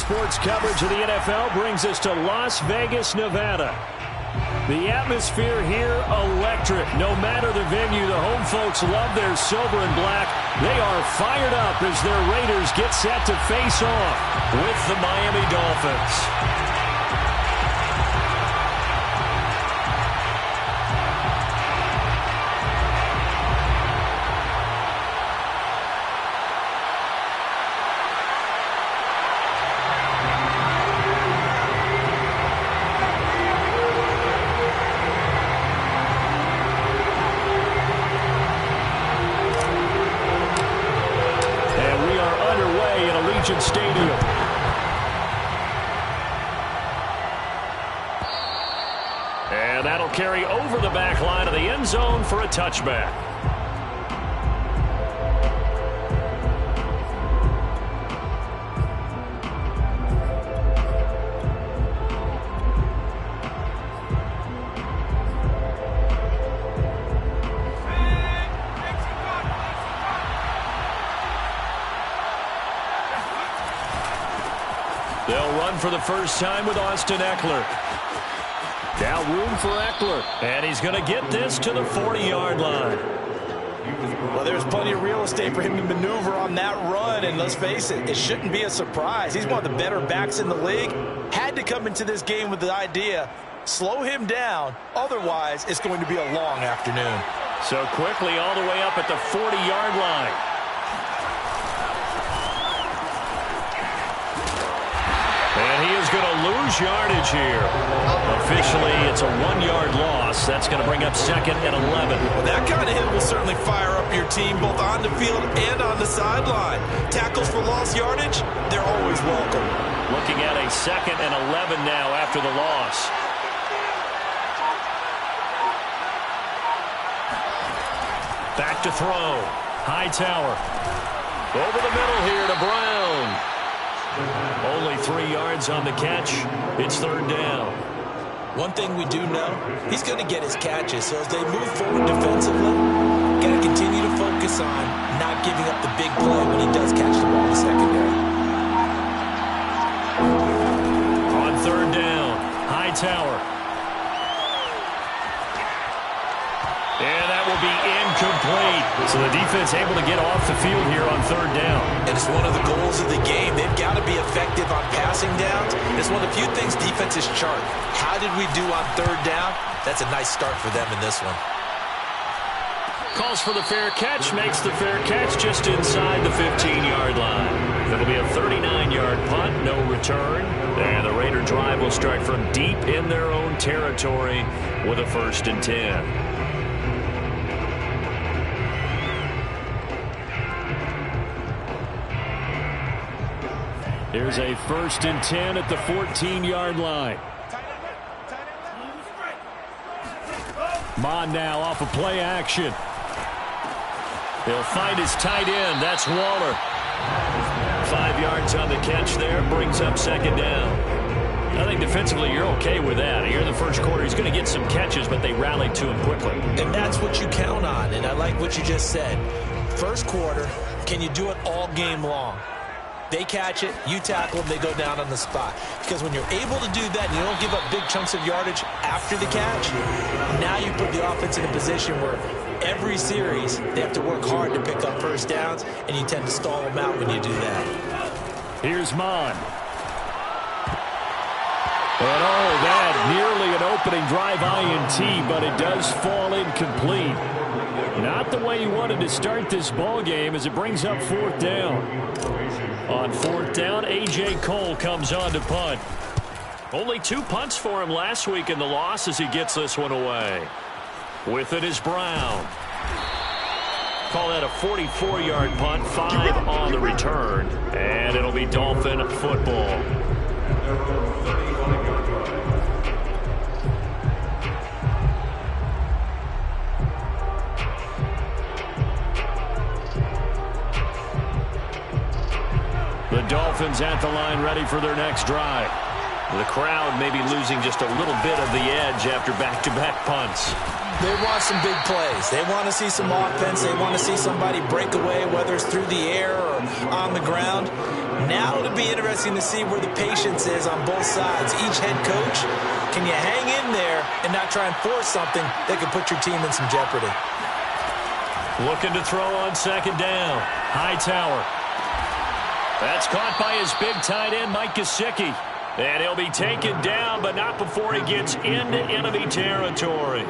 sports coverage of the NFL brings us to Las Vegas, Nevada. The atmosphere here, electric. No matter the venue, the home folks love their silver and black. They are fired up as their Raiders get set to face off with the Miami Dolphins. Stadium. And that'll carry over the back line of the end zone for a touchback. They'll run for the first time with Austin Eckler. Now room for Eckler. And he's going to get this to the 40-yard line. Well, there's plenty of real estate for him to maneuver on that run. And let's face it, it shouldn't be a surprise. He's one of the better backs in the league. Had to come into this game with the idea, slow him down. Otherwise, it's going to be a long afternoon. So quickly all the way up at the 40-yard line. And he is going to lose yardage here. Officially, it's a 1-yard loss. That's going to bring up second and 11. Well, that kind of hit will certainly fire up your team both on the field and on the sideline. Tackles for lost yardage, they're always welcome. Looking at a second and 11 now after the loss. Back to throw. Hightower. Over the middle here to Brown. Only 3 yards on the catch. It's third down. One thing we do know, he's going to get his catches. So as they move forward defensively, got to continue to focus on not giving up the big play when he does catch the ball in the secondary. On third down, Hightower. And that will be incomplete. So the defense able to get off the field here on third down. And it's one of the goals of the game. They've got to be effective on passing downs. It's one of the few things defenses chart. How did we do on third down? That's a nice start for them in this one. Calls for the fair catch, makes the fair catch just inside the 15-yard line. It'll be a 39-yard punt, no return. And the Raider drive will start from deep in their own territory with a 1st and 10. Here's a 1st and 10 at the 14-yard line. Mon now off of play action. He'll find his tight end. That's Waller. 5 yards on the catch there. Brings up second down. I think defensively you're okay with that. Here in the first quarter, he's going to get some catches, but they rallied to him quickly. And that's what you count on, and I like what you just said. First quarter, can you do it all game long? They catch it, you tackle them, they go down on the spot. Because when you're able to do that and you don't give up big chunks of yardage after the catch, now you put the offense in a position where every series they have to work hard to pick up first downs, and you tend to stall them out when you do that. Here's Mon. And oh, that nearly an opening drive INT, but it does fall incomplete. Not the way you wanted to start this ball game as it brings up 4th down. On 4th down, A.J. Cole comes on to punt. Only 2 punts for him last week in the loss as he gets this one away. With it is Brown. Call that a 44-yard punt, 5 on the return. And it'll be Dolphin football. The Dolphins at the line ready for their next drive. The crowd may be losing just a little bit of the edge after back-to-back punts. They want some big plays. They want to see some offense. They want to see somebody break away, whether it's through the air or on the ground. Now it'll be interesting to see where the patience is on both sides. Each head coach, can you hang in there and not try and force something that could put your team in some jeopardy? Looking to throw on second down. Hightower. That's caught by his big tight end, Mike Gesicki. And he'll be taken down, but not before he gets into enemy territory.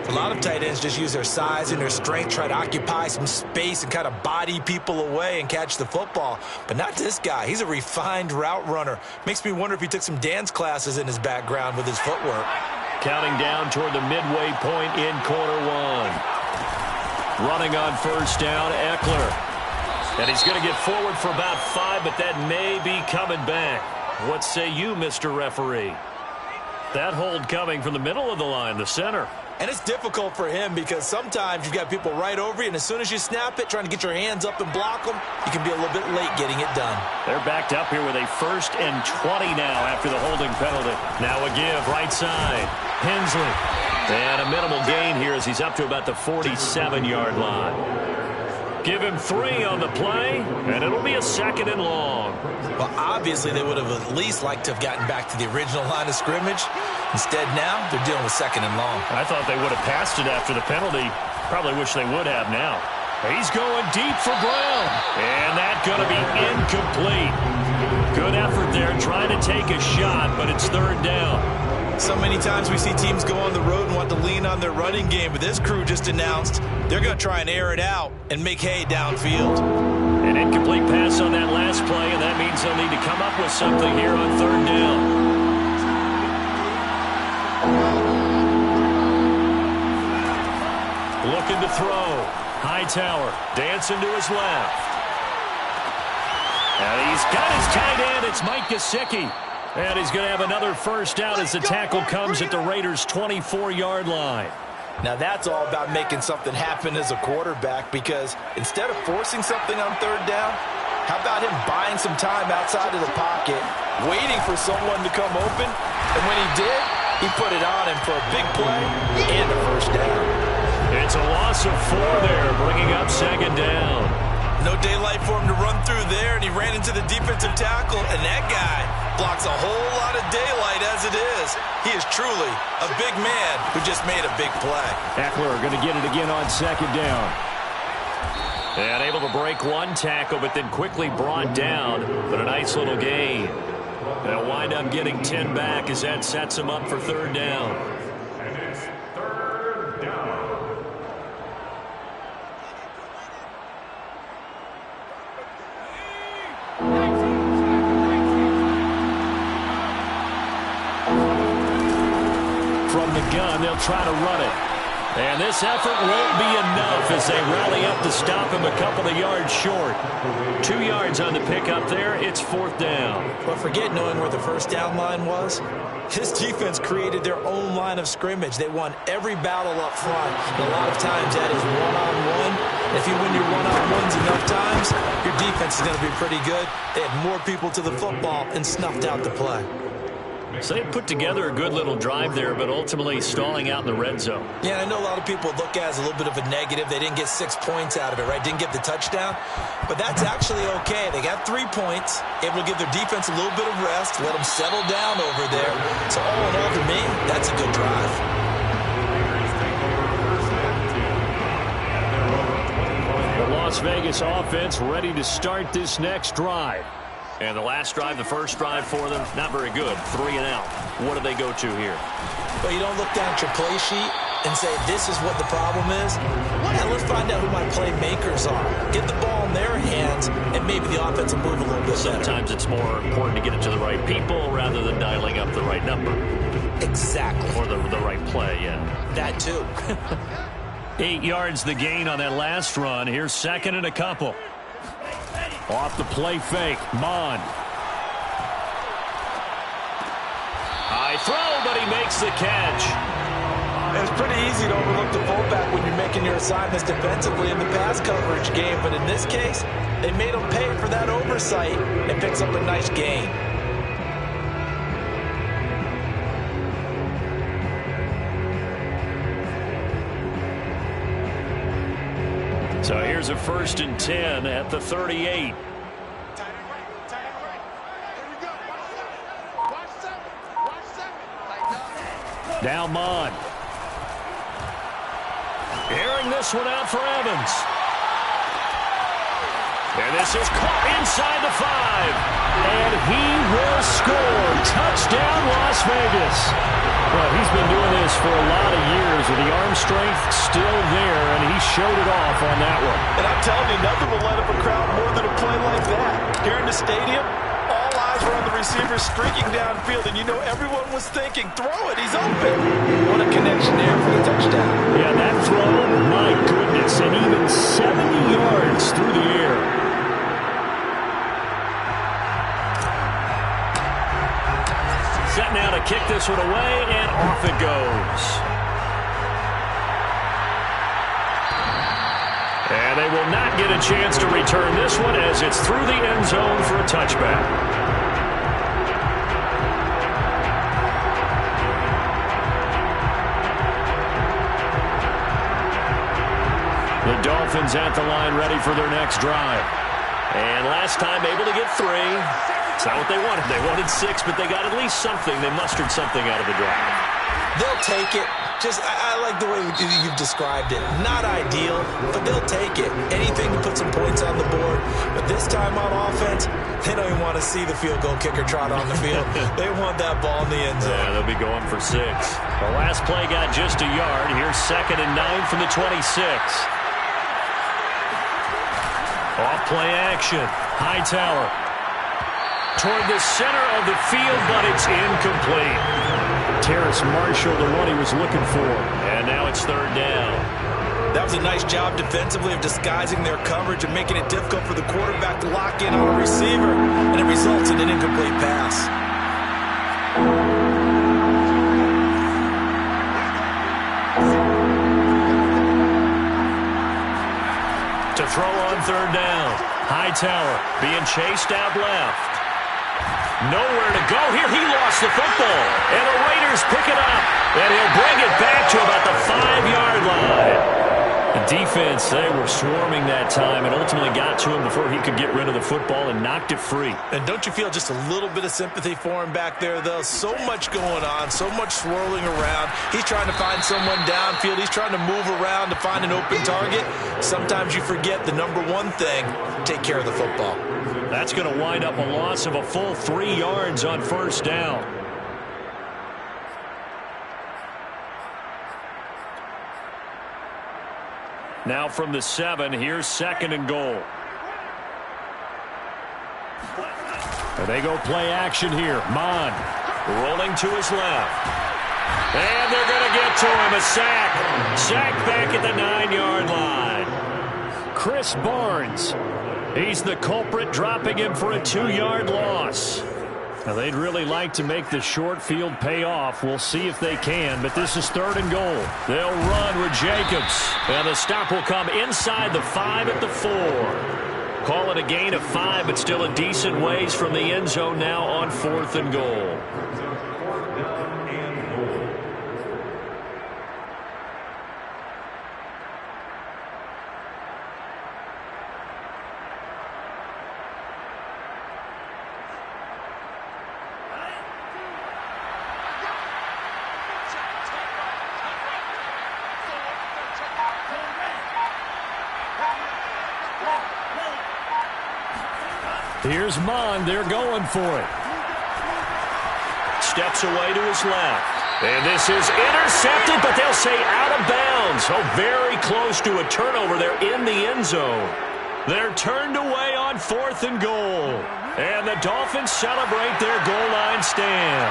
A lot of tight ends just use their size and their strength, try to occupy some space and kind of body people away and catch the football. But not this guy. He's a refined route runner. Makes me wonder if he took some dance classes in his background with his footwork. Counting down toward the midway point in quarter one. Running on first down, Eckler. And he's going to get forward for about 5, but that may be coming back. What say you, Mr. Referee? That hold coming from the middle of the line, the center. And it's difficult for him because sometimes you've got people right over you, and as soon as you snap it, trying to get your hands up and block them, you can be a little bit late getting it done. They're backed up here with a 1st and 20 now after the holding penalty. Now a give, right side. Hensley. And a minimal gain here as he's up to about the 47-yard line. Give him 3 on the play, and it'll be a 2nd and long. Well, obviously, they would have at least liked to have gotten back to the original line of scrimmage. Instead, now, they're dealing with 2nd and long. I thought they would have passed it after the penalty. Probably wish they would have now. He's going deep for Brown. And that's going to be incomplete. Good effort there trying to take a shot, but it's 3rd down. So many times we see teams go on the road and want to lean on their running game, but this crew just announced they're going to try and air it out and make hay downfield. An incomplete pass on that last play, and that means they'll need to come up with something here on 3rd down. Looking to throw. Hightower dancing to his left. And he's got his tight end. It's Mike Gesicki. And he's going to have another 1st down as the tackle comes at the Raiders' 24-yard line. Now that's all about making something happen as a quarterback, because instead of forcing something on 3rd down, how about him buying some time outside of the pocket, waiting for someone to come open, and when he did, he put it on him for a big play and a 1st down. It's a loss of 4 there, bringing up 2nd down. No daylight for him to run through there, and he ran into the defensive tackle, and that guy blocks a whole lot of daylight as it is. He is truly a big man who just made a big play. Eckler going to get it again on 2nd down. And able to break one tackle, but then quickly brought down, but a nice little gain. They'll wind up getting 10 back as that sets him up for 3rd down. From the gun, they'll try to run it. And this effort won't be enough as they rally up to stop him a couple of yards short. 2 yards on the pickup there. It's 4th down. But forget knowing where the 1st down line was. His defense created their own line of scrimmage. They won every battle up front. And a lot of times that is one-on-one. If you win your one-on-ones enough times, your defense is going to be pretty good. They had more people to the football and snuffed out the play. So they put together a good little drive there, but ultimately stalling out in the red zone. Yeah, I know a lot of people look at it as a little bit of a negative. They didn't get 6 points out of it, right? Didn't get the touchdown. But that's actually okay. They got 3 points, able to give their defense a little bit of rest, let them settle down over there. So all in all, to me, that's a good drive. The Las Vegas offense ready to start this next drive. And the last drive, the first drive for them, not very good. 3 and out. What do they go to here? Well, you don't look down at your play sheet and say, this is what the problem is. Now let's find out who my playmakers are. Get the ball in their hands, and maybe the offense will move a little bit Sometimes it's more important to get it to the right people rather than dialing up the right number. Exactly. Or the right play, yeah. That too. 8 yards the gain on that last run. Here's 2nd and a couple. Off the play fake, Mond. High throw, but he makes the catch. It's pretty easy to overlook the fullback when you're making your assignments defensively in the pass coverage game, but in this case, they made him pay for that oversight and picks up a nice gain. So here's a 1st and 10 at the 38. Now Mon. Airing this one out for Evans. And this is caught inside the 5. And he will score. Touchdown, Las Vegas. Well, he's been doing this for a lot of years with the arm strength still there, and he showed it off on that one. And I'm telling you, nothing will light up a crowd more than a play like that. Here in the stadium, all eyes were on the receiver streaking downfield, and you know everyone was thinking, throw it, he's open. What a connection there for the touchdown. Yeah, that throw, my goodness, and even 70 yards through the air. Set now to kick this one away, and off it goes. And they will not get a chance to return this one as it's through the end zone for a touchback. The Dolphins at the line ready for their next drive. And last time able to get 3. It's not what they wanted. They wanted 6, but they got at least something. They mustered something out of the drive. They'll take it. I like the way you've described it. Not ideal, but they'll take it. Anything to put some points on the board. But this time on offense, they don't even want to see the field goal kicker trot on the field. They want that ball in the end zone. Yeah, they'll be going for 6. The last play got just a yard. Here's 2nd and 9 from the 26. Off play action. Hightower toward the center of the field, but it's incomplete. Terrace Marshall, the one he was looking for. And now it's 3rd down. That was a nice job defensively of disguising their coverage and making it difficult for the quarterback to lock in on a receiver. And it results in an incomplete pass. To throw on 3rd down. Hightower being chased out left. Nowhere to go here. He lost the football. And the Raiders pick it up. And he'll bring it back to about the 5-yard line. The defense, they were swarming that time and ultimately got to him before he could get rid of the football and knocked it free. And don't you feel just a little bit of sympathy for him back there, though? So much going on, so much swirling around. He's trying to find someone downfield. He's trying to move around to find an open target. Sometimes you forget the number one thing, take care of the football. That's going to wind up a loss of a full 3 yards on 1st down. Now from the 7, here's 2nd and goal. And they go play action here. Mon rolling to his left. And they're going to get to him. A sack. Sack back at the 9-yard line. Chris Barnes. He's the culprit, dropping him for a 2-yard loss. Now, they'd really like to make the short field pay off. We'll see if they can, but this is 3rd and goal. They'll run with Jacobs. And the stop will come inside the 5 at the 4. Call it a gain of 5, but still a decent ways from the end zone now on 4th and goal. Here's Mon. They're going for it. Steps away to his left. And this is intercepted, but they'll say out of bounds. Oh, very close to a turnover there in the end zone. They're turned away on 4th and goal. And the Dolphins celebrate their goal line stand.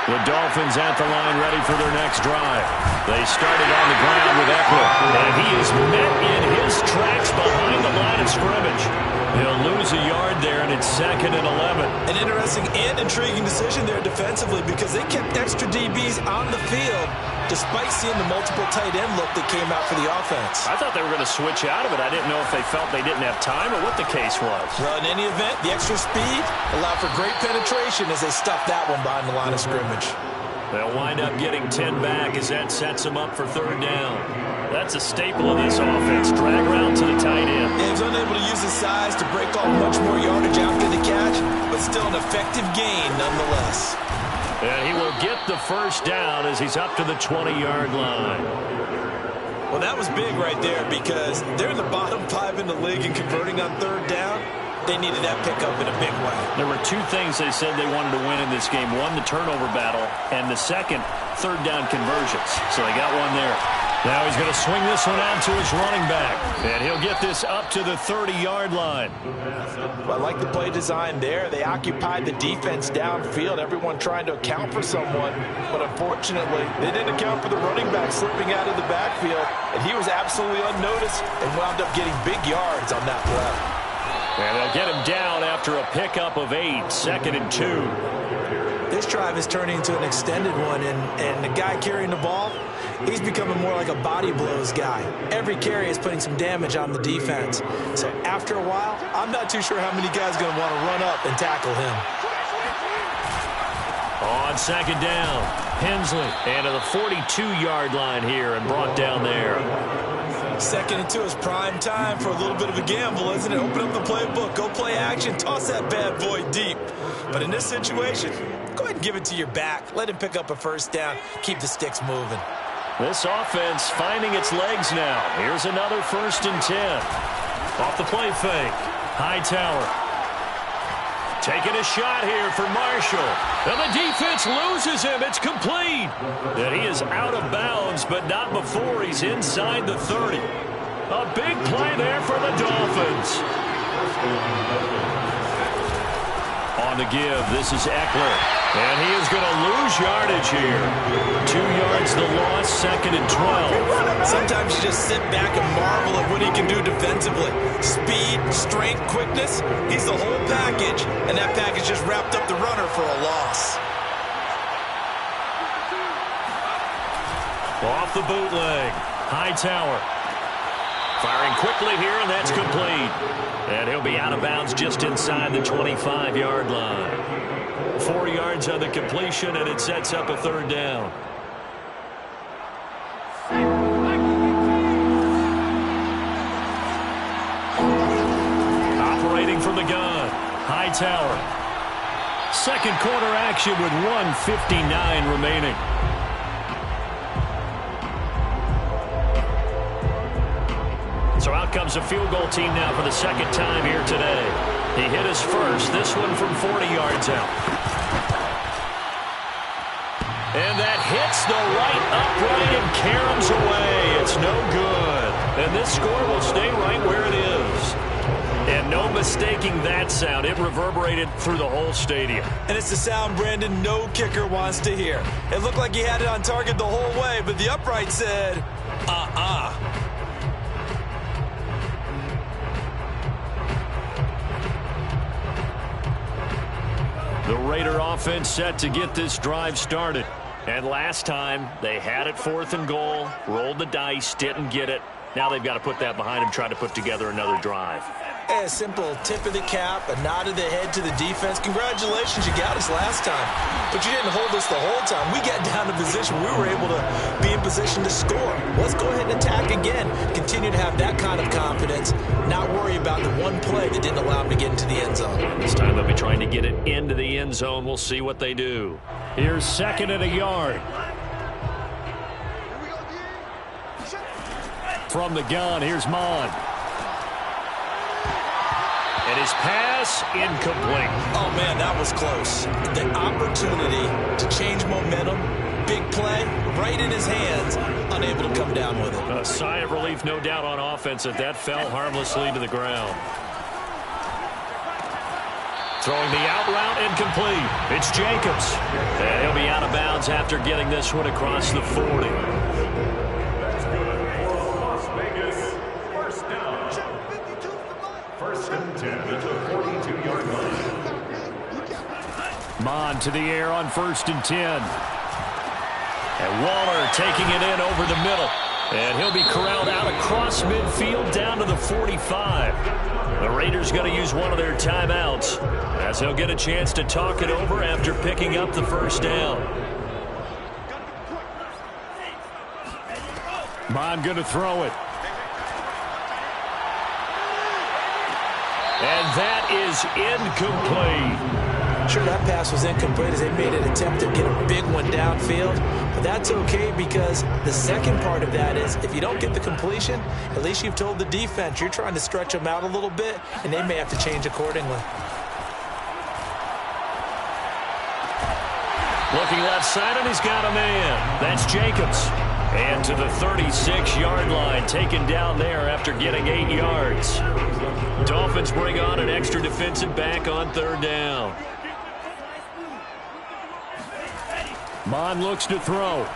The Dolphins at the line ready for their next drive. They started on the ground with Eckler. And he is met in his tracks behind the line of scrimmage. He'll lose a yard there, and it's 2nd and 11. An interesting and intriguing decision there defensively because they kept extra DBs on the field despite seeing the multiple tight end look that came out for the offense. I thought they were going to switch out of it. I didn't know if they felt they didn't have time or what the case was. Well, in any event, the extra speed allowed for great penetration as they stuffed that one behind the line of scrimmage. They'll wind up getting 10 back as that sets them up for 3rd down. That's a staple of this offense. Drag route to the tight end. Yeah, he's unable to use his size to break off much more yardage after the catch, but still an effective gain nonetheless. And he will get the first down as he's up to the 20-yard line. Well, that was big right there because they're in the bottom 5 in the league and converting on third down. They needed that pickup in a big way. There were two things they said they wanted to win in this game. One, the turnover battle, and the second, third down conversions. So they got one there. Now he's going to swing this one out to his running back. And he'll get this up to the 30-yard line. Well, I like the play design there. They occupied the defense downfield, everyone trying to account for someone. But unfortunately, they didn't account for the running back slipping out of the backfield. And he was absolutely unnoticed and wound up getting big yards on that play. And they'll get him down after a pickup of 8, 2nd and 2. This drive is turning into an extended one, and the guy carrying the ball, he's becoming more like a body blows guy. Every carry is putting some damage on the defense. So after a while, I'm not too sure how many guys are going to want to run up and tackle him. On 2nd down, Hensley, and to the 42-yard line here and brought down there. 2nd and 2 is prime time for a little bit of a gamble, isn't it? Open up the playbook, go play action, toss that bad boy deep. But in this situation, go ahead and give it to your back. Let him pick up a first down. Keep the sticks moving. This offense finding its legs now. Here's another 1st and 10. Off the play fake. Hightower. Taking a shot here for Marshall. And the defense loses him. It's complete. And he is out of bounds, but not before he's inside the 30. A big play there for the Dolphins. On the give, this is Eckler. And he is going to lose yardage here. 2 yards the loss, 2nd and 12. Sometimes you just sit back and marvel at what he can do defensively. Speed, strength, quickness, he's the whole package, and that package just wrapped up the runner for a loss. Off the bootleg, Hightower. Firing quickly here, and that's complete. And he'll be out of bounds just inside the 25-yard line. 4 yards on the completion, and it sets up a 3rd down. Operating from the gun, Hightower. 2nd quarter action with 1:59 remaining. So out comes a field goal team now for the 2nd time here today. He hit his first, this one from 40 yards out. And that hits the right upright and caroms away. It's no good. And this score will stay right where it is. And no mistaking that sound. It reverberated through the whole stadium. And it's the sound, Brandon, no kicker wants to hear. It looked like he had it on target the whole way, but the upright said, The Raider offense set to get this drive started. And last time, they had it 4th and goal, rolled the dice, didn't get it. Now they've got to put that behind them, try to put together another drive. A simple tip of the cap, a nod of the head to the defense. Congratulations, you got us last time. But you didn't hold us the whole time. We got down to position. We were able to be in position to score. Let's go ahead and attack again. Continue to have that kind of confidence. Not worry about the one play that didn't allow them to get into the end zone. This time they'll be trying to get it into the end zone. We'll see what they do. Here's 2nd and a yard. From the gun, here's Mon. And his pass incomplete. Oh, man, that was close. The opportunity to change momentum, big play, right in his hands, unable to come down with it. A sigh of relief, no doubt, on offense that fell harmlessly to the ground. Throwing the out route, incomplete. It's Jacobs. And he'll be out of bounds after getting this one across the 40. Mon to the air on 1st and 10. And Waller taking it in over the middle. And he'll be corralled out across midfield down to the 45. The Raiders going to use one of their timeouts as they'll get a chance to talk it over after picking up the 1st down. Bond going to throw it. And that is incomplete. Sure, that pass was incomplete as they made an attempt to get a big one downfield. But that's okay because the second part of that is if you don't get the completion, at least you've told the defense you're trying to stretch them out a little bit, and they may have to change accordingly. Looking left side, and he's got a man. That's Jacobs. And to the 36-yard line, taken down there after getting 8 yards. Dolphins bring on an extra defensive back on third down. Bond looks to throw.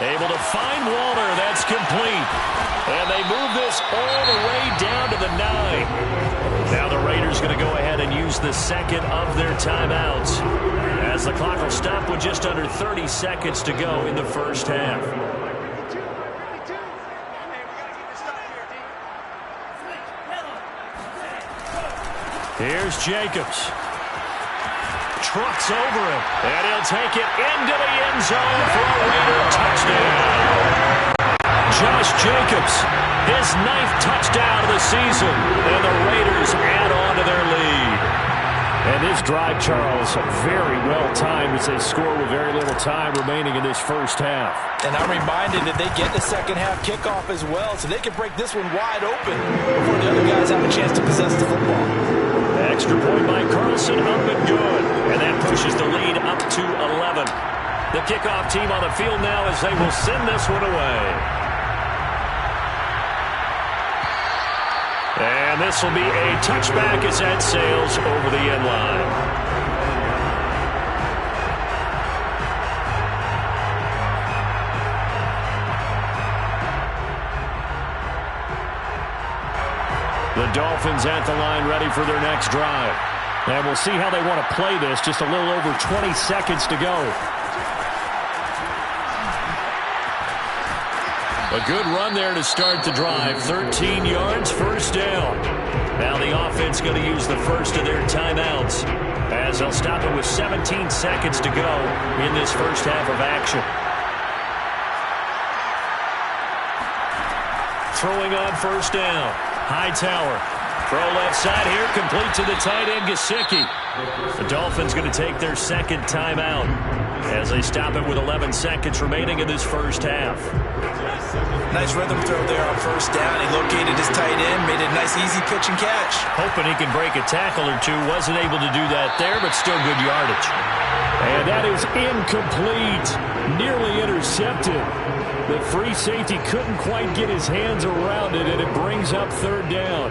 Able to find Walter. That's complete. And they move this all the way down to the 9. Now the Raiders going to go ahead and use the second of their timeouts, as the clock will stop with just under 30 seconds to go in the first half. Here's Jacobs. Trucks over him, and he'll take it into the end zone for a Raider touchdown. Josh Jacobs, his 9th touchdown of the season, and the Raiders add on to their lead. And this drive, Charles, very well timed as they score with very little time remaining in this first half. And I'm reminded that they get the second half kickoff as well, so they can break this one wide open before the other guys have a chance to possess the football. Extra point by Carlson, up and good. And that pushes the lead up to 11. The kickoff team on the field now as they will send this one away. And this will be a touchback as that sails over the end line. The Dolphins at the line ready for their next drive. And we'll see how they want to play this. Just a little over 20 seconds to go. A good run there to start the drive. 13 yards, first down. Now the offense going to use the first of their timeouts, as they'll stop it with 17 seconds to go in this first half of action. Throwing on first down. Hightower. Throw left side here, complete to the tight end, Gesicki. The Dolphins going to take their second timeout as they stop it with 11 seconds remaining in this first half. Nice rhythm throw there on first down. He located his tight end, made a nice easy pitch and catch. Hoping he can break a tackle or two. Wasn't able to do that there, but still good yardage. And that is incomplete. Nearly intercepted. The free safety couldn't quite get his hands around it, and it brings up third down.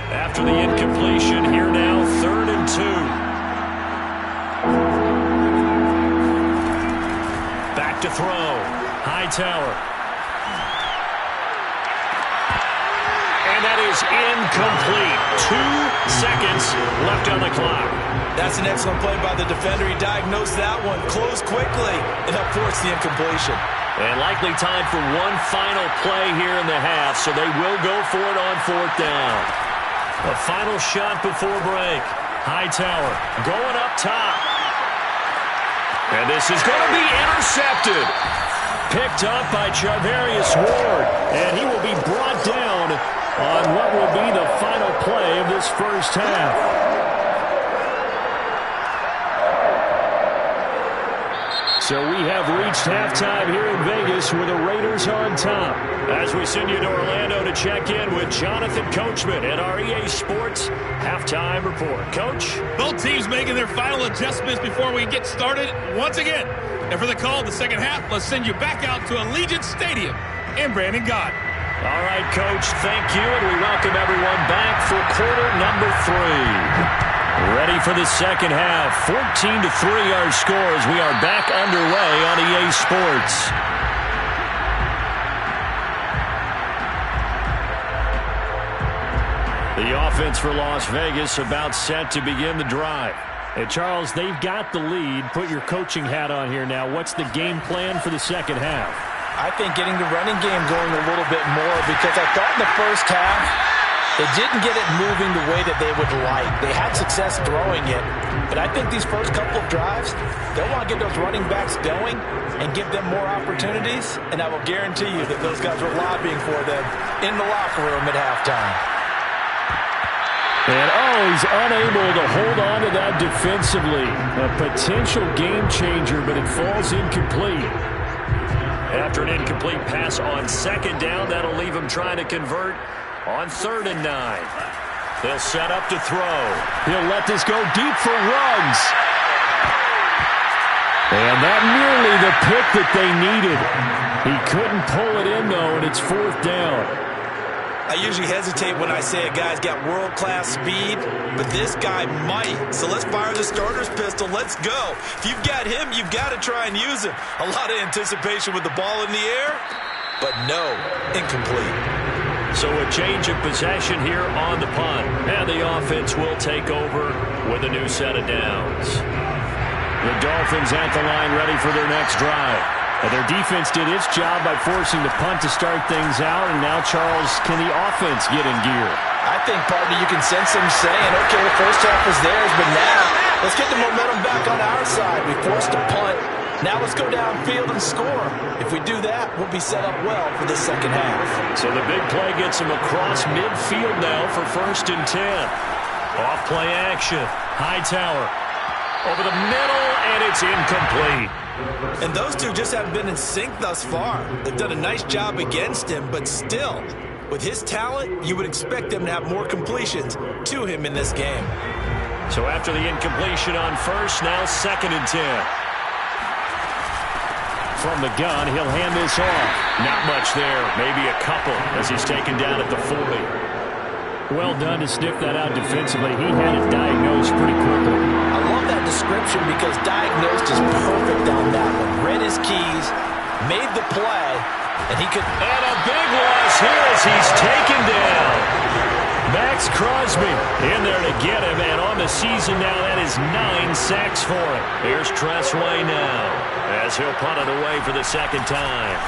After the incompletion, here now, 3rd and 2. Back to throw. Hightower. And that is incomplete. 2 seconds left on the clock. That's an excellent play by the defender. He diagnosed that one, closed quickly, and helped force the incompletion. And likely time for one final play here in the half, so they will go for it on 4th down. A final shot before break. Hightower going up top. And this is going to be intercepted. Picked up by Charvarius Ward. And he will be brought down on what will be the final play of this first half. So we have reached halftime here in Vegas with the Raiders on top. As we send you to Orlando to check in with Jonathan Coachman at our EA Sports Halftime Report. Coach? Both teams making their final adjustments before we get started once again. And for the call of the second half, let's send you back out to Allegiant Stadium in Brandon Gott. All right, Coach, thank you, and we welcome everyone back for quarter number 3. Ready for the second half. 14-3 our scores. We are back underway on EA Sports. The offense for Las Vegas about set to begin the drive. Hey, Charles, they've got the lead. Put your coaching hat on here now. What's the game plan for the second half? I think getting the running game going a little bit more, because I thought in the first half They didn't get it moving the way that they would like. They had success throwing it, but I think these first couple of drives, they'll want to get those running backs going and give them more opportunities, and I will guarantee you that those guys were lobbying for them in the locker room at halftime. And, he's unable to hold on to that defensively. A potential game changer, but it falls incomplete. After an incomplete pass on second down, that'll leave him trying to convert on 3rd and 9. They'll set up to throw. He'll let this go deep for Ruggs. And that nearly the pick that they needed. He couldn't pull it in, though, and it's 4th down. I usually hesitate when I say a guy's got world-class speed, but this guy might. So let's fire the starter's pistol. Let's go. If you've got him, you've got to try and use him. A lot of anticipation with the ball in the air, but no, incomplete. So a change of possession here on the punt. And the offense will take over with a new set of downs. The Dolphins at the line ready for their next drive. And their defense did its job by forcing the punt to start things out. And now, Charles, can the offense get in gear? I think, partner, you can sense them saying, okay, the first half was theirs, but now let's get the momentum back on our side. We forced a punt. Now let's go downfield and score. If we do that, we'll be set up well for the second half. So the big play gets him across midfield now for 1st and 10. Off play action. Hightower over the middle, and it's incomplete. And those two just haven't been in sync thus far. They've done a nice job against him, but still, with his talent, you would expect them to have more completions to him in this game. So after the incompletion on 1st, now 2nd and 10. From the gun, he'll hand this off. Not much there, maybe a couple as he's taken down at the 40. Well done to sniff that out defensively. He had it diagnosed pretty quickly. I love that description because diagnosed is perfect on that one. Read his keys, made the play, and he could... And a big loss here as he's taken down. Max Crosby in there to get him, and on the season now, that is 9 sacks for him. Here's Tressway now as he'll punt it away for the second time.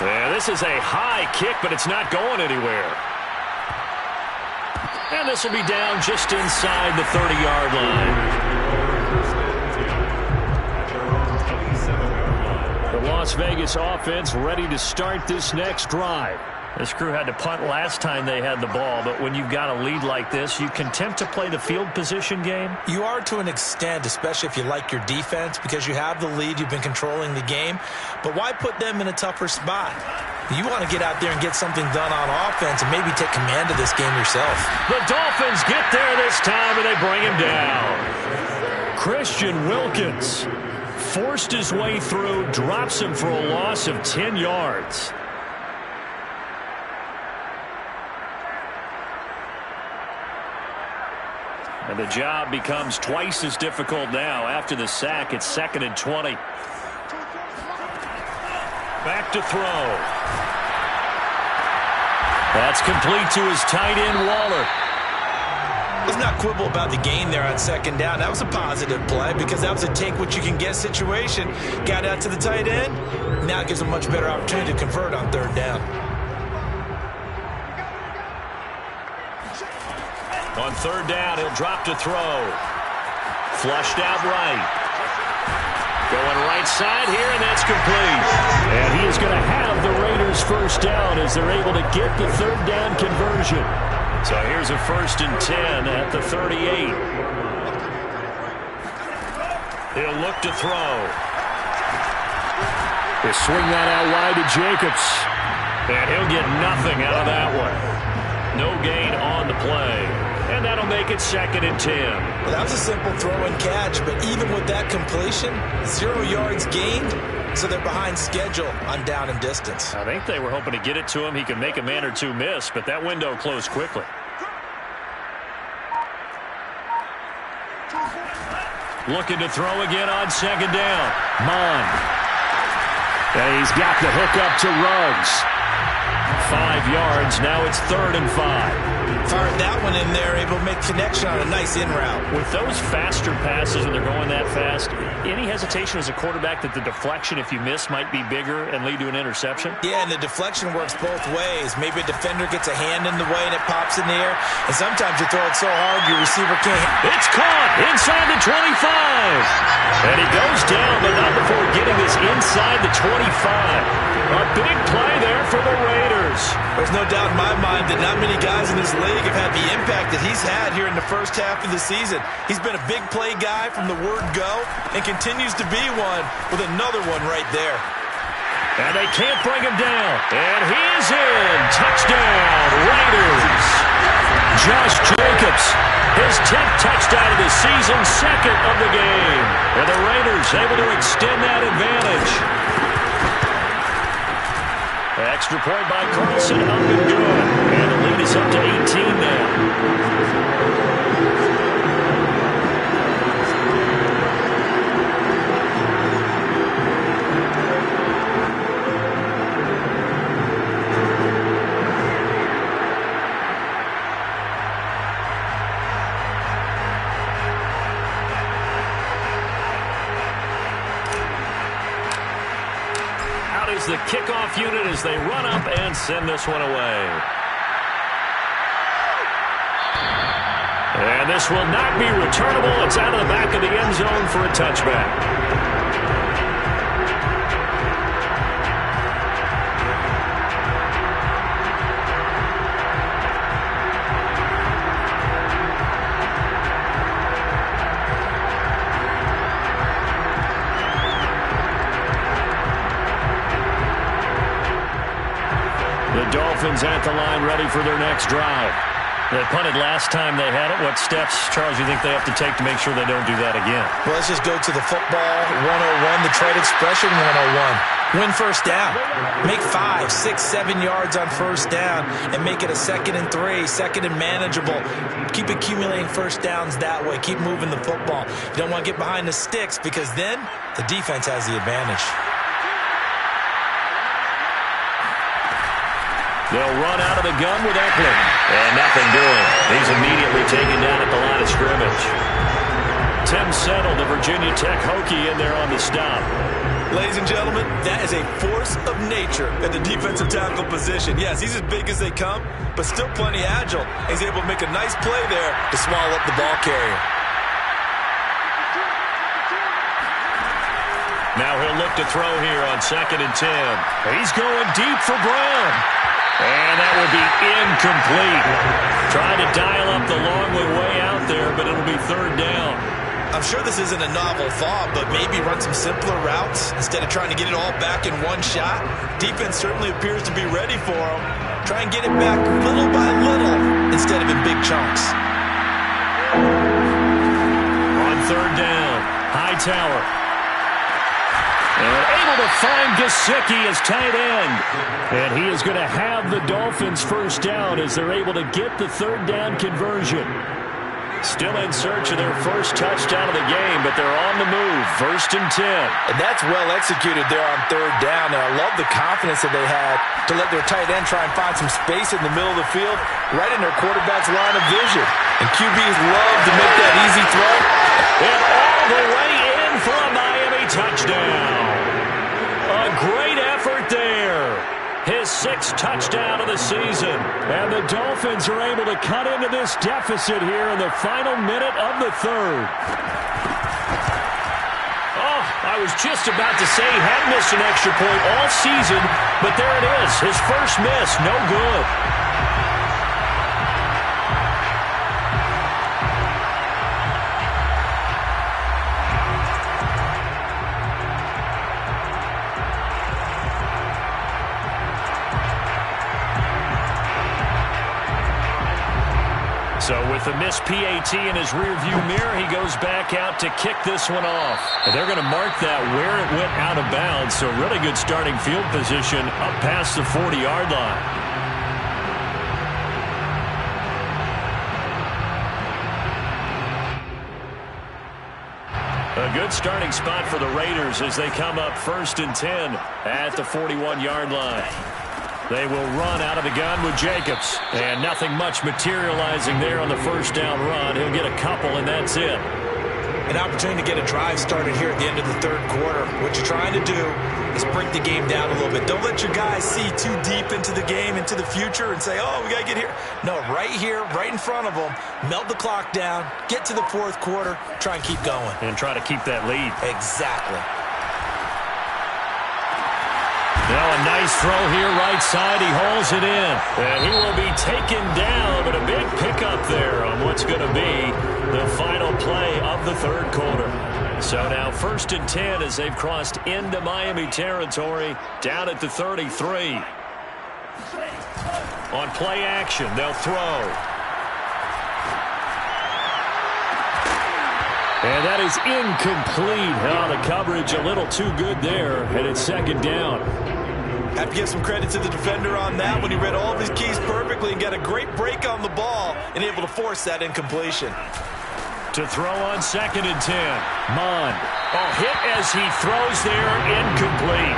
Yeah, this is a high kick, but it's not going anywhere. And this will be down just inside the 30-yard line. The Las Vegas offense ready to start this next drive. This crew had to punt last time they had the ball, but when you've got a lead like this, you content to play the field position game? You are to an extent, especially if you like your defense, because you have the lead, you've been controlling the game. But why put them in a tougher spot? You want to get out there and get something done on offense and maybe take command of this game yourself. The Dolphins get there this time, and they bring him down. Christian Wilkins forced his way through, drops him for a loss of 10 yards. And the job becomes twice as difficult now. After the sack, it's 2nd and 20. Back to throw. That's complete to his tight end, Waller. Let's not quibble about the gain there on 2nd down. That was a positive play because that was a take-what-you-can-get situation. Got out to the tight end. Now it gives him a much better opportunity to convert on 3rd down. On 3rd down, he'll drop to throw. Flushed out right. Going right side here, and that's complete. And he is going to have the Raiders' 1st down as they're able to get the 3rd down conversion. So here's a 1st and 10 at the 38. He'll look to throw. He'll swing that out wide to Jacobs. And he'll get nothing out of that one. No gain on the play. And that'll make it 2nd and 10. Well, that was a simple throw and catch, but even with that completion, 0 yards gained, so they're behind schedule on down and distance. I think they were hoping to get it to him. He could make a man or two miss, but that window closed quickly. Looking to throw again on 2nd down. Mon. And he's got the hook up to Ruggs. yards. Now it's 3rd and 5. Fired that one in there, able to make connection on a nice in route. With those faster passes when they're going that fast, any hesitation as a quarterback that the deflection, if you miss, might be bigger and lead to an interception? Yeah, and the deflection works both ways. Maybe a defender gets a hand in the way and it pops in the air. And sometimes you throw it so hard your receiver can't. It's caught inside the 25. And he goes down, but not before getting this inside the 25. A big play there for the Raiders. There's no doubt in my mind that not many guys in this league have had the impact that he's had here in the first half of the season. He's been a big play guy from the word go and continues to be one with another one right there. And they can't bring him down. And he is in. Touchdown, Raiders. Josh Jacobs, his 10th touchdown of the season, 2nd of the game. And the Raiders able to extend that advantage. Extra point by Carlson, up and good. And the lead is up to 18 now. The kickoff unit as they run up and send this one away. And this will not be returnable. It's out of the back of the end zone for a touchback. Dolphins at the line ready for their next drive. They punted last time they had it. What steps, Charles, you think they have to take to make sure they don't do that again? Well, let's just go to the football 101, the trade expression 101. Win first down. Make 5, 6, 7 yards on first down and make it a 2nd and 3, 2nd and manageable. Keep accumulating first downs that way. Keep moving the football. You don't want to get behind the sticks because then the defense has the advantage. They'll run out of the gun with Eckler. And nothing doing. He's immediately taken down at the line of scrimmage. Tim Settle, the Virginia Tech Hokie, in there on the stop. Ladies and gentlemen, that is a force of nature at the defensive tackle position. Yes, he's as big as they come, but still plenty agile. He's able to make a nice play there to swallow up the ball carrier. Now he'll look to throw here on 2nd and 10. He's going deep for Brown. And that will be incomplete. Trying to dial up the long way out there, but it'll be 3rd down. I'm sure this isn't a novel thought, but maybe run some simpler routes instead of trying to get it all back in one shot. Defense certainly appears to be ready for him. Try and get it back little by little instead of in big chunks. On 3rd down, Hightower. And able to find Gesicki as tight end. And he is going to have the Dolphins first down as they're able to get the 3rd down conversion. Still in search of their first touchdown of the game, but they're on the move. 1st and 10. And that's well executed there on 3rd down. And I love the confidence that they had to let their tight end try and find some space in the middle of the field, right in their quarterback's line of vision. And QBs love to make that easy throw. And all the way in for a Miami touchdown. A great effort there. His 6th touchdown of the season. And the Dolphins are able to cut into this deficit here in the final minute of the 3rd. Oh, I was just about to say he had missed an extra point all season, but there it is. His first miss, no good. So with the missed PAT in his rearview mirror, he goes back out to kick this one off. And they're going to mark that where it went out of bounds. So really good starting field position up past the 40-yard line. A good starting spot for the Raiders as they come up 1st and 10 at the 41-yard line. They will run out of the gun with Jacobs. And nothing much materializing there on the first down run. He'll get a couple, and that's it. An opportunity to get a drive started here at the end of the third quarter. What you're trying to do is break the game down a little bit. Don't let your guys see too deep into the game, into the future, and say, oh, we got to get here. No, right here, right in front of them, melt the clock down, get to the fourth quarter, try and keep going. And try to keep that lead. Exactly. Now a nice throw here, right side. He hauls it in. And he will be taken down, but a big pickup there on what's going to be the final play of the third quarter. So now 1st and 10 as they've crossed into Miami territory, down at the 33. On play action, they'll throw. And that is incomplete. Oh, the coverage a little too good there, and it's 2nd down. Have to give some credit to the defender on that when he read all of his keys perfectly and got a great break on the ball and able to force that incompletion. To throw on 2nd and 10. Mond. Oh, hit as he throws there, incomplete.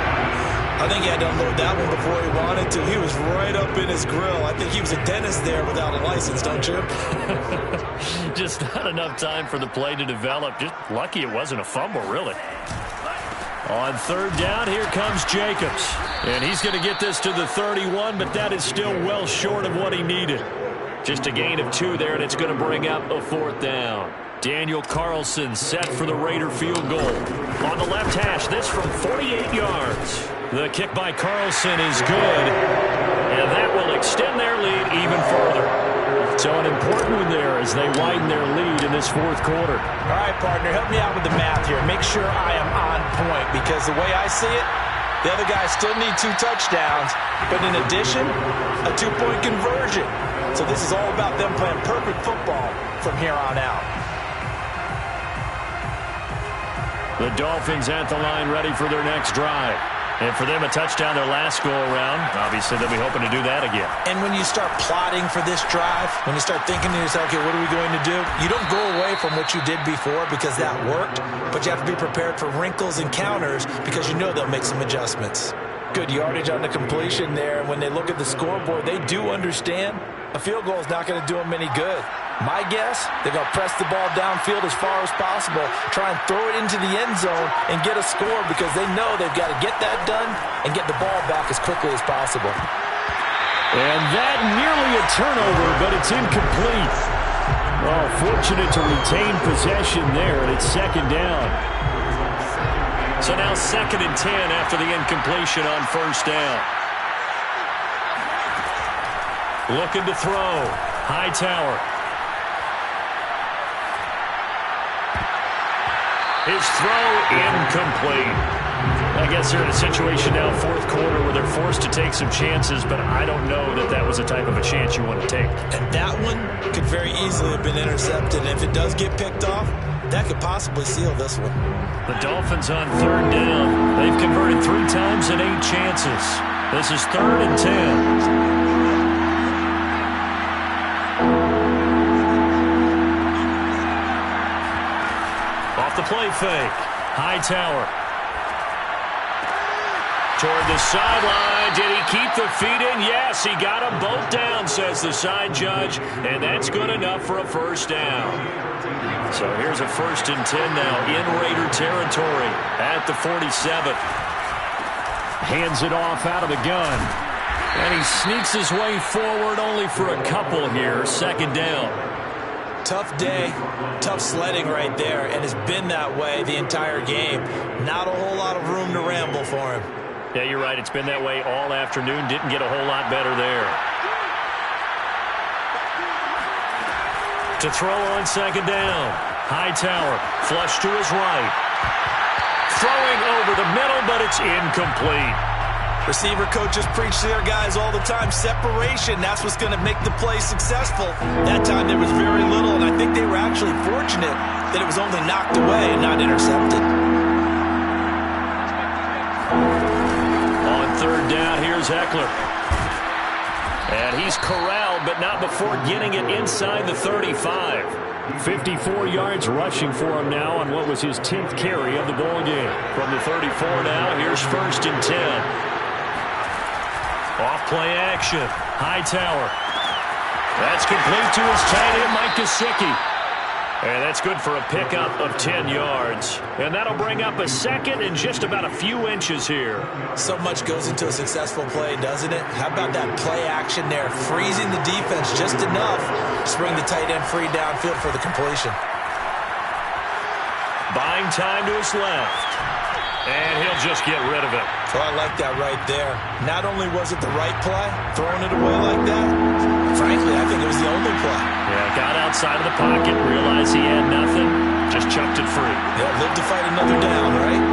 I think he had to unload that one before he wanted to. He was right up in his grill. I think he was a dentist there without a license, don't you? Just not enough time for the play to develop. Just lucky it wasn't a fumble, really. On 3rd down, here comes Jacobs. And he's going to get this to the 31, but that is still well short of what he needed. Just a gain of 2 there, and it's going to bring up a 4th down. Daniel Carlson set for the Raider field goal. On the left hash, this from 48 yards. The kick by Carlson is good, and that will extend their lead even further. So an important one there as they widen their lead in this 4th quarter. All right, partner, help me out with the math here. Make sure I am on point, because the way I see it, the other guys still need 2 touchdowns, but in addition, a 2-point conversion. So this is all about them playing perfect football from here on out. The Dolphins at the line ready for their next drive. And for them, a touchdown their last go-around. Obviously, they'll be hoping to do that again. And when you start plotting for this drive, when you start thinking to yourself, okay, what are we going to do? You don't go away from what you did before because that worked, but you have to be prepared for wrinkles and counters because you know they'll make some adjustments. Good yardage on the completion there. And when they look at the scoreboard, they do understand a field goal is not going to do them any good. My guess, they're going to press the ball downfield as far as possible, try and throw it into the end zone and get a score because they know they've got to get that done and get the ball back as quickly as possible. And that nearly a turnover, but it's incomplete. Oh, fortunate to retain possession there, and it's 2nd down. So now 2nd and 10 after the incompletion on 1st down. Looking to throw. Hightower. His throw incomplete. I guess they're in a situation now, 4th quarter, where they're forced to take some chances, but I don't know that that was the type of a chance you want to take. And that one could very easily have been intercepted. And if it does get picked off, that could possibly seal this one. The Dolphins on 3rd down. They've converted 3 times in 8 chances. This is 3rd and 10. The play fake. Hightower. Toward the sideline. Did he keep the feet in? Yes, he got them both down, says the side judge. And that's good enough for a 1st down. So here's a 1st and 10 now in Raider territory at the 47. Hands it off out of the gun. And he sneaks his way forward only for a couple here. 2nd down. Tough day, tough sledding right there, and it's been that way the entire game. Not a whole lot of room to ramble for him. Yeah, you're right. It's been that way all afternoon. Didn't get a whole lot better there. To throw on 2nd down. Hightower, flush to his right. Throwing over the middle, but it's incomplete. Receiver coaches preach to their guys all the time. Separation, that's what's going to make the play successful. That time there was very little, and I think they were actually fortunate that it was only knocked away and not intercepted. On 3rd down, here's Eckler. And he's corralled, but not before getting it inside the 35. 54 yards rushing for him now on what was his 10th carry of the ball game. From the 34 now, here's 1st and 10. Off play action. Hightower. That's complete to his tight end, Mike Gesicki. And that's good for a pickup of 10 yards. And that'll bring up a second and just about a few inches here. So much goes into a successful play, doesn't it? How about that play action there? Freezing the defense just enough to bring the tight end free downfield for the completion. Buying time to his left. And he'll just get rid of it. Oh, I like that right there. Not only was it the right play, throwing it away like that, frankly, I think it was the only play. Yeah, got outside of the pocket, realized he had nothing, just chucked it free. Yeah, live to fight another down, right?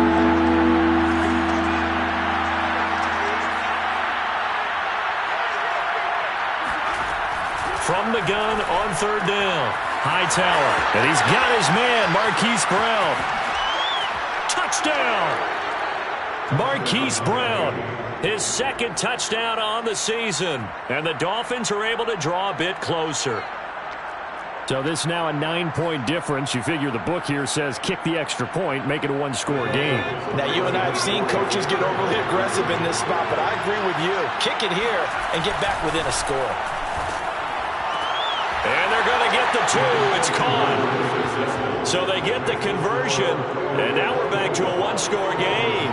From the gun on third down. Hightower. And he's got his man, Marquise Brown. Touchdown! Marquise Brown, his second touchdown on the season. And the Dolphins are able to draw a bit closer. So this is now a 9-point difference. You figure the book here says kick the extra point, make it a one-score game. Now, you and I have seen coaches get overly aggressive in this spot, but I agree with you. Kick it here and get back within a score. And they're going to get the two. It's caught. So they get the conversion, and now we're back to a one-score game.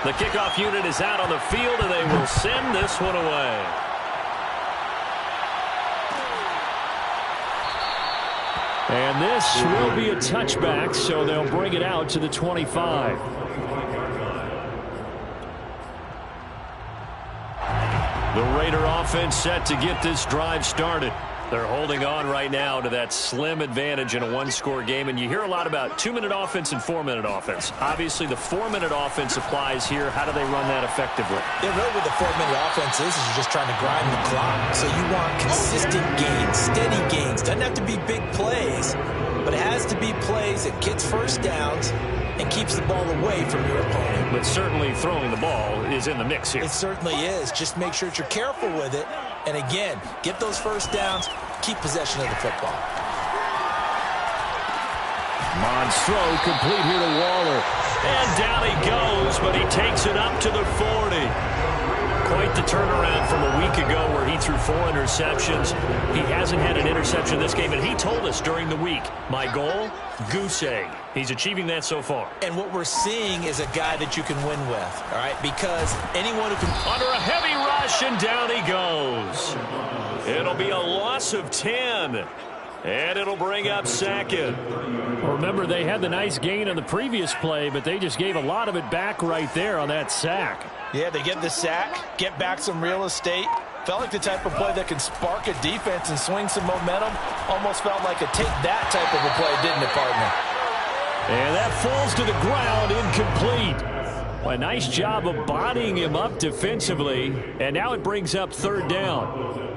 The kickoff unit is out on the field, and they will send this one away. And this will be a touchback, so they'll bring it out to the 25. The Raider offense set to get this drive started. They're holding on right now to that slim advantage in a one-score game. And you hear a lot about 2-minute offense and 4-minute offense. Obviously, the 4-minute offense applies here. How do they run that effectively? Yeah, really what the 4-minute offense is you're just trying to grind the clock. So you want consistent gains, steady gains. Doesn't have to be big plays, but it has to be plays that gets first downs and keeps the ball away from your opponent. But certainly throwing the ball is in the mix here. It certainly is. Just make sure that you're careful with it. And again, get those first downs, keep possession of the football. Mond's throw complete here to Waller. And down he goes, but he takes it up to the 40. Quite the turnaround from a week ago where he threw 4 interceptions. He hasn't had an interception this game, and he told us during the week, my goal, goose egg. He's achieving that so far. And what we're seeing is a guy that you can win with, all right? Because anyone who can... Under a heavy rush, and down he goes. It'll be a loss of 10. And it'll bring up second. Remember, they had the nice gain on the previous play, but they just gave a lot of it back right there on that sack. Yeah, they get the sack, get back some real estate. Felt like the type of play that can spark a defense and swing some momentum. Almost felt like a take-that type of a play, didn't it, partner? And that falls to the ground, incomplete. A nice job of bodying him up defensively. And now it brings up third down.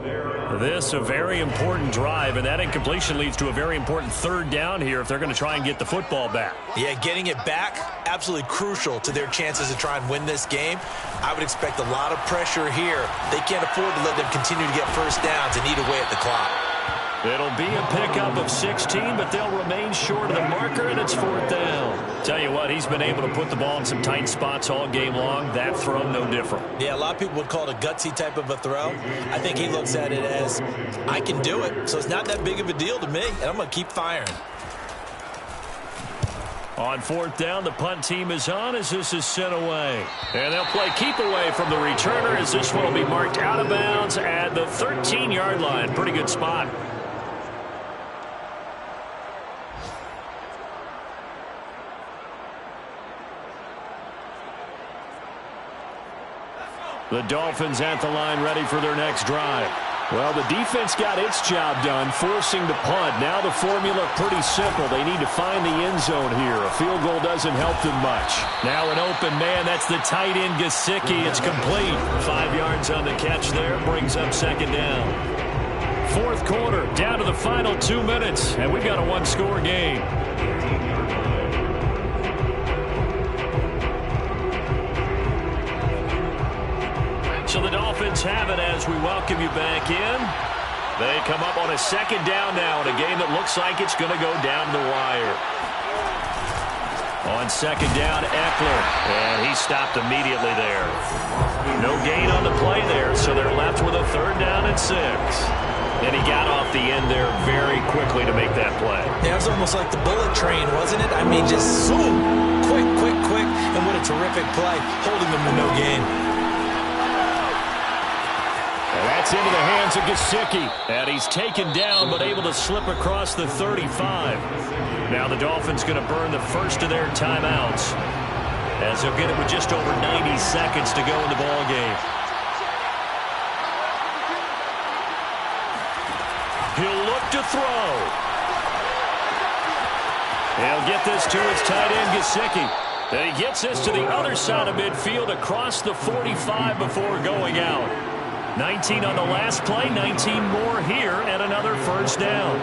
This a very important drive, and that incompletion leads to a very important third down here if they're going to try and get the football back. Yeah, getting it back, absolutely crucial to their chances to try and win this game. I would expect a lot of pressure here. They can't afford to let them continue to get first downs and eat away at the clock. It'll be a pickup of 16, but they'll remain short of the marker, and it's fourth down. Tell you what, he's been able to put the ball in some tight spots all game long. That throw, no different. Yeah, a lot of people would call it a gutsy type of a throw. I think he looks at it as, I can do it, so it's not that big of a deal to me, and I'm going to keep firing. On fourth down, the punt team is on as this is sent away. And they'll play keep away from the returner as this one will be marked out of bounds at the 13-yard line. Pretty good spot. The Dolphins at the line ready for their next drive. Well, the defense got its job done, forcing the punt. Now the formula pretty simple. They need to find the end zone here. A field goal doesn't help them much. Now an open man. That's the tight end, Gesicki. It's complete. 5 yards on the catch there. Brings up second down. Fourth quarter, down to the final 2 minutes, and we've got a one-score game. So the Dolphins have it as we welcome you back in. They come up on a second down now in a game that looks like it's going to go down the wire. On second down, Eckler. And he stopped immediately there. No gain on the play there, so they're left with a 3rd down and 6. And he got off the end there very quickly to make that play. Yeah, it was almost like the bullet train, wasn't it? I mean, just zoom. Quick, quick, quick. And what a terrific play, holding them to no gain. And that's into the hands of Gesicki. And he's taken down, but able to slip across the 35. Now the Dolphins going to burn the first of their timeouts, as they'll get it with just over 90 seconds to go in the ball game. He'll look to throw. He'll get this to his tight end, Gesicki. And he gets this to the other side of midfield across the 45 before going out. 19 on the last play, 19 more here, and another 1st down.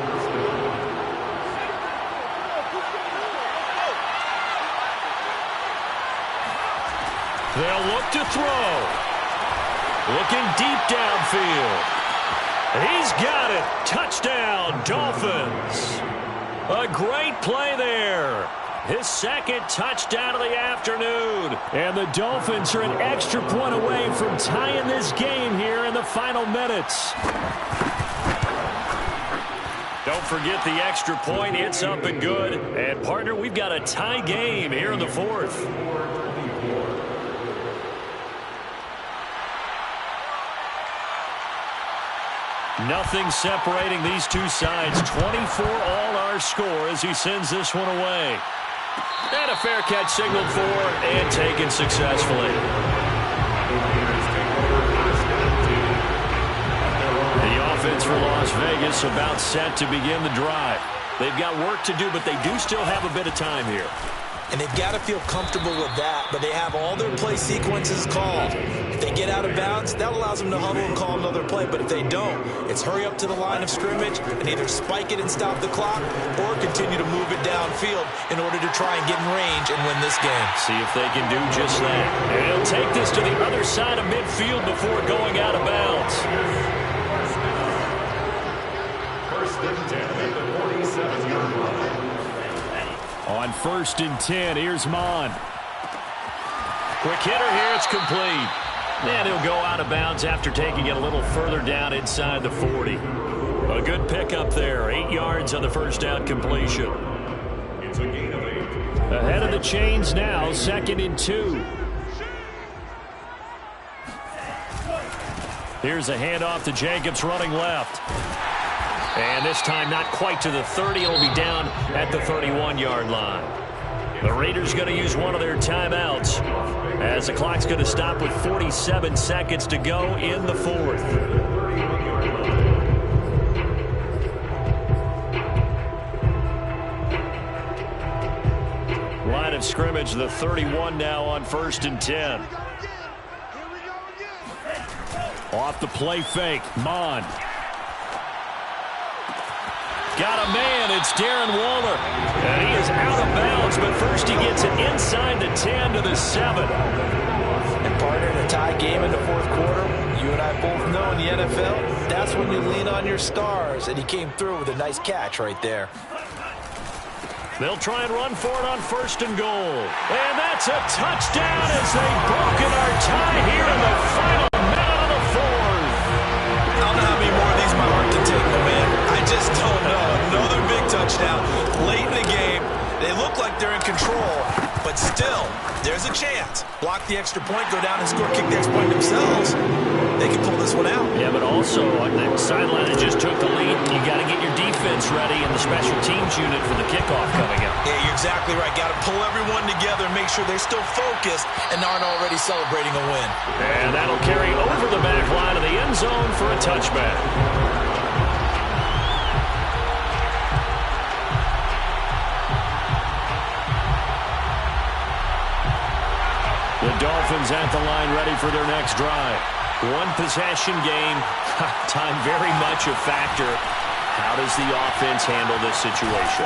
They'll look to throw. Looking deep downfield. He's got it. Touchdown, Dolphins. A great play there. His 2nd touchdown of the afternoon. And the Dolphins are an extra point away from tying this game here in the final minutes. Don't forget the extra point. It's up and good. And, partner, we've got a tie game here in the 4th. Nothing separating these two sides. 24 all our score as he sends this one away. And a fair catch signaled for and taken successfully. The offense for Las Vegas about set to begin the drive. They've got work to do, but they do still have a bit of time here. And they've got to feel comfortable with that, but they have all their play sequences called. If they get out of bounds, that allows them to huddle and call another play. But if they don't, it's hurry up to the line of scrimmage and either spike it and stop the clock or continue to move it downfield in order to try and get in range and win this game. See if they can do just that. And he'll take this to the other side of midfield before going out of bounds. First and 10 at the 47-yard line. On 1st and 10, here's Mon. Quick hitter here, it's complete. And he'll go out of bounds after taking it a little further down inside the 40. A good pickup there, 8 yards on the 1st down completion. It's a gain of 8. Ahead of the chains now, 2nd and 2. Here's a handoff to Jacobs running left. And this time not quite to the 30. It'll be down at the 31-yard line. The Raiders going to use one of their timeouts as the clock's going to stop with 47 seconds to go in the 4th. Line of scrimmage, the 31 now on 1st and 10. Off the play fake, Mon. Got a man, it's Darren Waller. And he is out of bounds, but first he gets it inside the 10 to the 7. And partner, in a tie game in the 4th quarter, you and I both know in the NFL, that's when you lean on your stars. And he came through with a nice catch right there. They'll try and run for it on 1st and goal. And that's a touchdown as they've broken our tie here in the final minute of the 4th. I don't know how many more of these my heart can take, my man. I just don't know. Another big touchdown late in the game. They look like they're in control, but still, there's a chance. Block the extra point, go down and score, kick the extra point themselves. They can pull this one out. Yeah, but also on the sideline that just took the lead, you got to get your defense ready and the special teams unit for the kickoff coming up. Yeah, you're exactly right. Got to pull everyone together and make sure they're still focused and aren't already celebrating a win. And that'll carry over the back line of the end zone for a touchback. The Dolphins at the line ready for their next drive. One possession game. Time very much a factor. How does the offense handle this situation?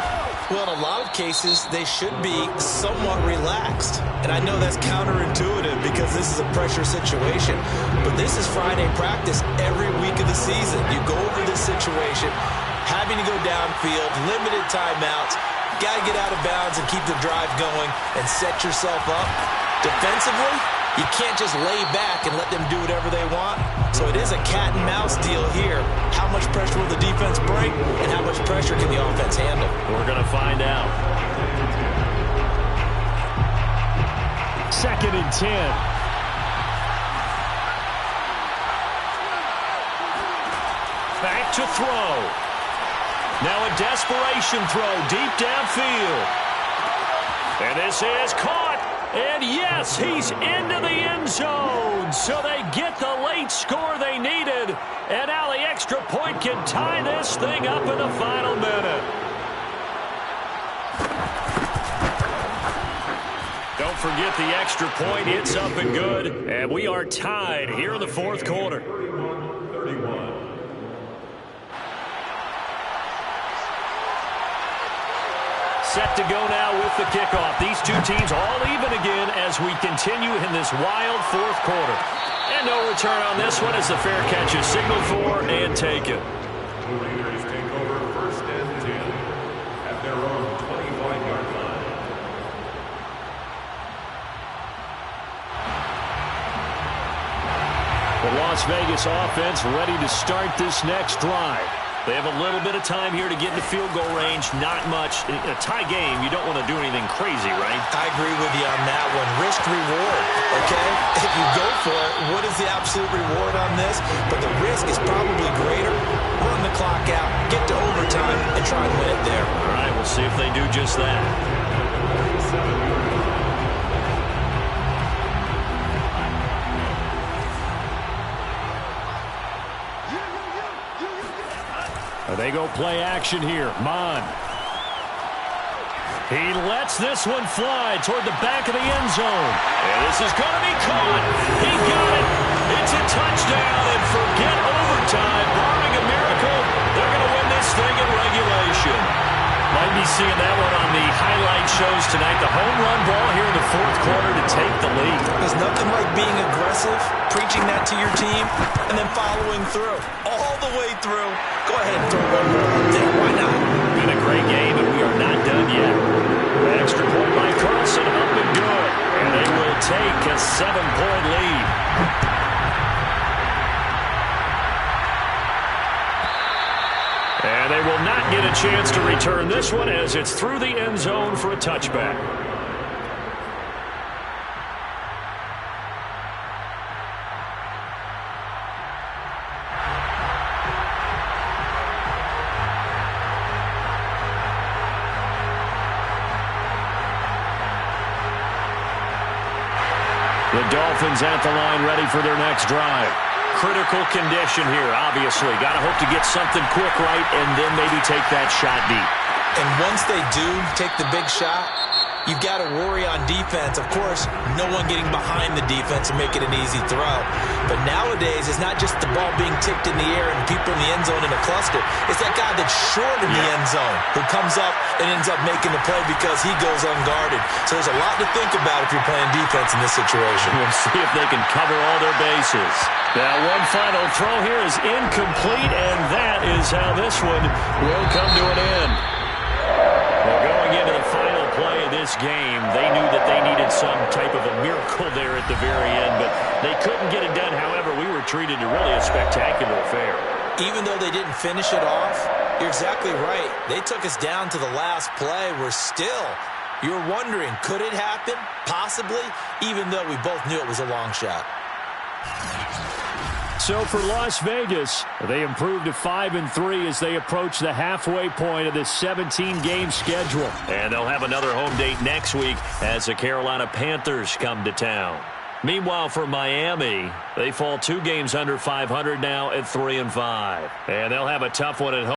Well, in a lot of cases, they should be somewhat relaxed. And I know that's counterintuitive because this is a pressure situation. But this is Friday practice every week of the season. You go over this situation, having to go downfield, limited timeouts. Got to get out of bounds and keep the drive going and set yourself up. Defensively, you can't just lay back and let them do whatever they want. So it is a cat and mouse deal here. How much pressure will the defense bring, and how much pressure can the offense handle? We're going to find out. 2nd and 10. Back to throw. Now a desperation throw deep downfield. And this is caught. And yes, he's into the end zone. So they get the late score they needed. And now the extra point can tie this thing up in the final minute. Don't forget the extra point. It's up and good. And we are tied here in the 4th quarter. 31. Set to go now with the kickoff. These two teams all even again as we continue in this wild 4th quarter. And no return on this one as the fair catch is signaled for and taken. The Raiders take over 1st and 10 at their own 25-yard line. The Las Vegas offense ready to start this next drive. They have a little bit of time here to get into field goal range. Not much. In a tie game, you don't want to do anything crazy, right? I agree with you on that one. Risk reward, okay? If you go for it, what is the absolute reward on this? But the risk is probably greater. Run the clock out, get to overtime, and try and win it there. All right, we'll see if they do just that. They go play action here. Mon. He lets this one fly toward the back of the end zone. And this is going to be caught. He got it. It's a touchdown. And forget overtime. Barring a miracle, they're going to win this thing in regulation. Might be seeing that one on the highlight shows tonight. The home run ball here in the 4th quarter to take the lead. There's nothing like being aggressive, preaching that to your team, and then following through. All the way through. Go ahead and throw one more up there. Why not? Been a great game, and we are not done yet. The extra point by Carlson up and good. And they will take a 7-point lead. And they will not get a chance to return this one as it's through the end zone for a touchback. The Dolphins at the line ready for their next drive. Critical condition here, obviously. Got to hope to get something quick right and then maybe take that shot deep. And once they do take the big shot, you've got to worry on defense. Of course, no one getting behind the defense and making an easy throw. But nowadays, it's not just the ball being tipped in the air and people in the end zone in a cluster. It's that guy that's short in the end zone who comes up and ends up making the play because he goes unguarded. So there's a lot to think about if you're playing defense in this situation. We'll see if they can cover all their bases. Now, one final throw here is incomplete, and that is how this one will come to an end. Well, going into the final play of this game, they knew that they needed some type of a miracle there at the very end, but they couldn't get it done. However, we were treated to really a spectacular affair. Even though they didn't finish it off, you're exactly right. They took us down to the last play. You're wondering, could it happen? Possibly, even though we both knew it was a long shot. So for Las Vegas, they improved to 5-3 as they approach the halfway point of this 17-game schedule. And they'll have another home date next week as the Carolina Panthers come to town. Meanwhile, for Miami, they fall 2 games under 500 now at 3-5. And they'll have a tough one at home.